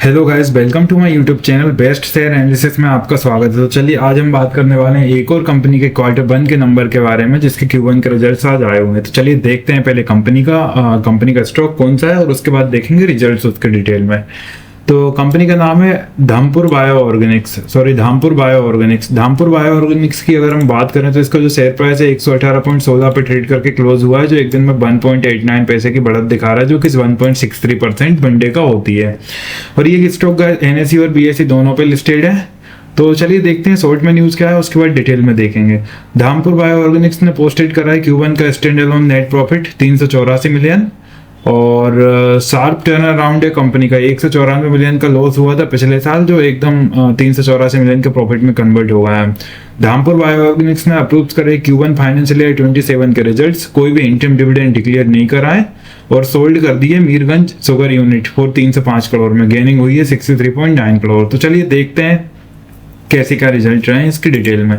Hello guys, welcome to my YouTube channel best share analysis में आपका स्वागत है। तो चलिए आज हम बात करने वाले हैं एक और कंपनी के क्वार्टर वन के नंबर के बारे में जिसके Q1 के रिजल्ट्स आज आए हुए हैं। तो चलिए देखते हैं पहले कंपनी का स्टॉक कौन सा है और उसके बाद देखेंगे रिजल्ट्स उसके डिटेल में। तो कंपनी का नाम है Dhampur bio Organics. Dhampur bio Organics की अगर हम बात करें तो इसका जो शेयर प्राइस है 118.16 पे ट्रेड करके क्लोज हुआ है, जो एक दिन में 1.89 पैसे की बढ़त दिखा रहा है, जो कि 1.63% वनडे का होती है। और ये स्टॉक NSE और BSE दोनों पे लिस्टेड है। तो चलिए देखते हैं शॉर्ट में न्यूज क्या है, उसके बाद डिटेल में देखेंगे। धामपुर बायो ऑर्गेनिक्स ने पोस्टेड करा है Q1 का stand alone net profit 384 million और शार्प टर्न अराउंड है कंपनी का। 194 मिलियन का लॉस हुआ था पिछले साल, जो एकदम 384 मिलियन के प्रॉफिट में कन्वर्ट हो गया है। धामपुर बायो ऑर्गेनिक्स ने अप्रूव करे Q1 फाइनेंशियल ईयर 27 के रिजल्ट्स, कोई भी इंटरम डिविडेंड डिक्लेयर नहीं करा है और सोल्ड कर दिए मीरगंज शुगर यूनिट फॉर 3 से 5 करोड़ में। गेनिंग हुई है 63.9 करोड़। तो चलिए देखते हैं कैसे क्या रिजल्ट रहे हैं इसकी डिटेल में।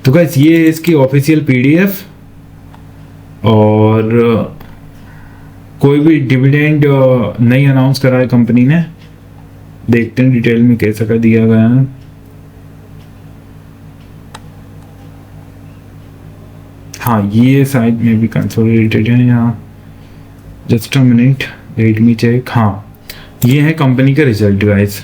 तो गाइस ये है इसकी ऑफिशियल PDF और कोई भी डिविडेंड नहीं अनाउंस करा है कंपनी ने। देखते हैं डिटेल में कैसा का दिया गया है। हाँ, ये साइड में भी कंसोलिडेटेड है यहाँ। Just a minute, let me check. हाँ, ये है कंपनी का रिजल्ट गाइस।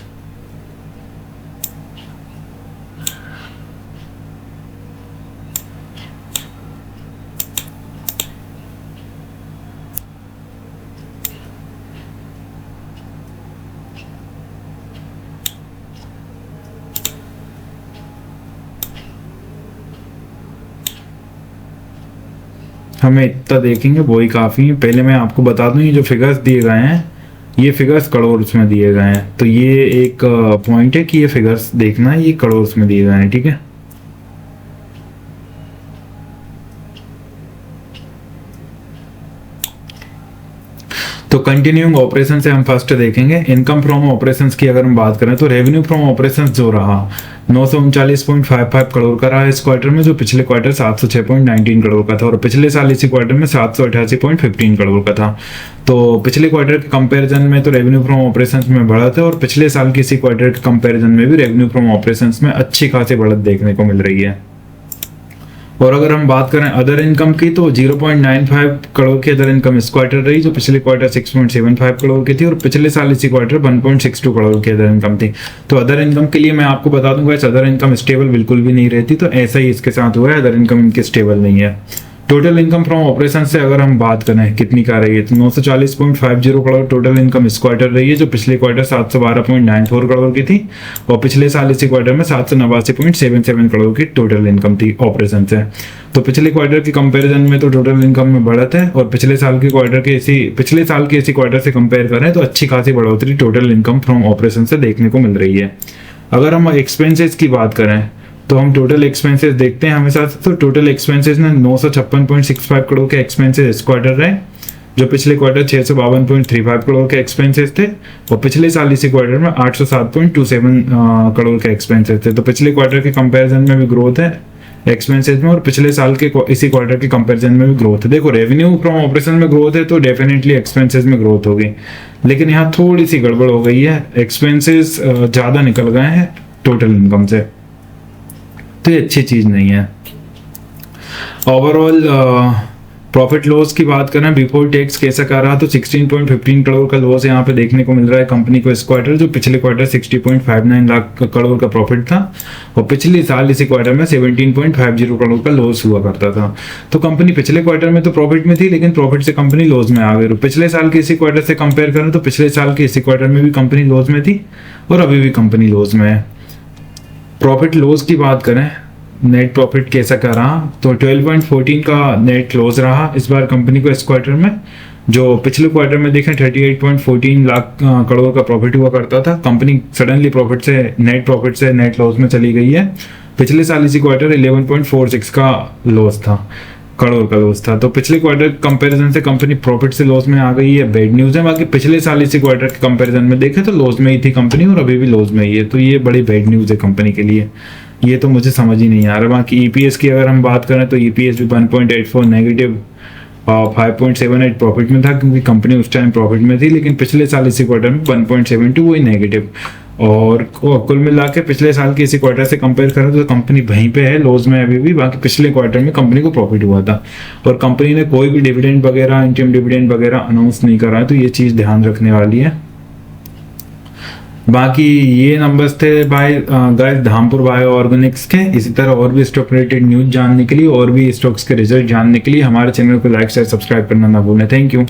हमें इतना देखेंगे वही काफ़ी है। पहले मैं आपको बता दूं, ये जो फिगर्स दिए गए हैं ये फिगर्स करोड़ में दिए गए हैं। तो ये एक पॉइंट है कि ये फिगर्स देखना है, ये करोड़ में दिए गए हैं, ठीक है। तो कंटिन्यूइंग ऑपरेशन से हम फर्स्ट देखेंगे। इनकम फ्रॉम ऑपरेशंस की अगर हम बात करें तो रेवेन्यू फ्रॉम ऑपरेशंस जो रहा 939.55 करोड़ का रहा इस क्वार्टर में, जो पिछले क्वार्टर 706.19 करोड़ का था और पिछले साल इसी क्वार्टर में 788.15 करोड़ का था। तो पिछले क्वार्टर के कंपैरिजन में तो रेवेन्यू फ्रॉम ऑपरेशंस में बढ़त है और पिछले साल की इसी क्वार्टर के कंपैरिजन में भी रेवेन्यू फ्रॉम ऑपरेशंस में अच्छी खासी बढ़त देखने को मिल रही है। और अगर हम बात करें अदर इनकम की तो 0.95 करोड़ की अदर इनकम इस क्वार्टर रही, जो पिछले क्वार्टर 6.75 करोड़ की थी और पिछले साल इसी क्वार्टर 1.62 करोड़ की अदर इनकम थी। तो अदर इनकम के लिए मैं आपको बता दूंगा, इस अदर इनकम स्टेबल बिल्कुल भी नहीं रहती, तो ऐसा ही इसके साथ हुआ है, अदर इनकम इनकी स्टेबल नहीं है। टोटल इनकम फ्रॉम ऑपरेशन से अगर हम बात करें कितनी का रही है तो 940.50 करोड़ टोटल इनकम इस क्वार्टर रही है, जो पिछले क्वार्टर 712.94 करोड़ की थी और पिछले साल इसी क्वार्टर में 789.77 करोड़ की टोटल इनकम थी ऑपरेशन से। तो पिछले क्वार्टर के कंपैरिजन में तो टोटल इनकम में बढ़त है और पिछले साल के इसी क्वार्टर से कंपेयर करें तो अच्छी खासी बढ़ोतरी टोटल इनकम फ्रॉम ऑपरेशन से देखने को मिल रही है। अगर हम एक्सपेंसेस की बात करें तो हम टोटल एक्सपेंसेस देखते हैं हमेशा। तो टोटल एक्सपेंसेस में 956.65 करोड़ के एक्सपेंसेस इस क्वार्टर रहे, जो पिछले क्वार्टर 652.35 करोड़ के एक्सपेंसेस थे और पिछले साल इसी क्वार्टर में 807.27 करोड़ के एक्सपेंसेस थे। तो पिछले क्वार्टर के कंपैरिजन में भी ग्रोथ है एक्सपेंसेस में और पिछले साल के इसी क्वार्टर के कंपैरिजन में भी ग्रोथ है। देखो, रेवेन्यू फ्रॉम ऑपरेशन में ग्रोथ है तो डेफिनेटली एक्सपेंसेस में ग्रोथ होगी, लेकिन यहाँ थोड़ी सी गड़बड़ हो गई है, एक्सपेंसेस ज़्यादा निकल गए हैं टोटल इनकम से, तो ये अच्छी चीज नहीं है। ओवरऑल प्रॉफिट लॉस की बात करें बिफोर टैक्स कैसा कर रहा तो 16.15 करोड़ का लॉस यहाँ पे देखने को मिल रहा है कंपनी को इस क्वार्टर, जो पिछले क्वार्टर 60.59 लाख करोड़ का प्रॉफिट था और पिछले साल इसी क्वार्टर में 17.50 करोड़ का लॉस हुआ करता था। तो कंपनी पिछले क्वार्टर में तो प्रॉफिट में थी, लेकिन प्रॉफिट से कंपनी लॉस में आ गई। पिछले साल के इसी क्वार्टर से कंपेयर करें तो पिछले साल के इसी क्वार्टर में भी कंपनी लॉस में थी और अभी भी कंपनी लॉस में है। प्रॉफिट लॉस की बात करें, नेट प्रॉफिट कैसा का रहा तो 12.14 का नेट लॉस रहा इस बार कंपनी को इस क्वार्टर में, जो पिछले क्वार्टर में देखें 38.14 लाख करोड़ का प्रॉफिट हुआ करता था। कंपनी सडनली नेट प्रॉफिट से नेट लॉस में चली गई है। पिछले साल इसी क्वार्टर 11.46 का लॉस था, करोड़ का लॉस था। तो पिछले क्वार्टर कंपैरिजन से कंपनी प्रॉफिट से लॉस में आ गई है, बैड न्यूज है। बाकी पिछले साल इसी क्वार्टर के कंपैरिजन में देखें तो लॉस में ही थी कंपनी और अभी भी लॉस में ही है, तो ये बड़ी बैड न्यूज है कंपनी के लिए। ये तो मुझे समझ ही नहीं आ रहा। बाकी EPS की अगर हम बात करें तो EPS भी 1.84 नेगेटिव 5.78 प्रॉफिट में था, क्योंकि कंपनी उस टाइम प्रॉफिट में थी, लेकिन पिछले साल इसी क्वार्टर में 1.72 वही नेगेटिव। और कुल मिला के पिछले साल के इसी क्वार्टर से कंपेयर करें तो कंपनी वहीं पे है, लॉस में अभी भी। बाकी पिछले क्वार्टर में कंपनी को प्रॉफिट हुआ था, और कंपनी ने कोई भी डिविडेंड वगैरह, इंटरम डिविडेंड वगैरह अनाउंस नहीं करा है, तो ये चीज ध्यान रखने वाली है। बाकी ये नंबर्स थे भाई गाइस धामपुर बायो ऑर्गेनिक्स के। इसी तरह और भी स्टॉक रिलेटेड न्यूज जानने के लिए और भी स्टॉक्स के रिजल्ट जानने के लिए हमारे चैनल को लाइक शेयर सब्सक्राइब करना ना भूलें। Thank you.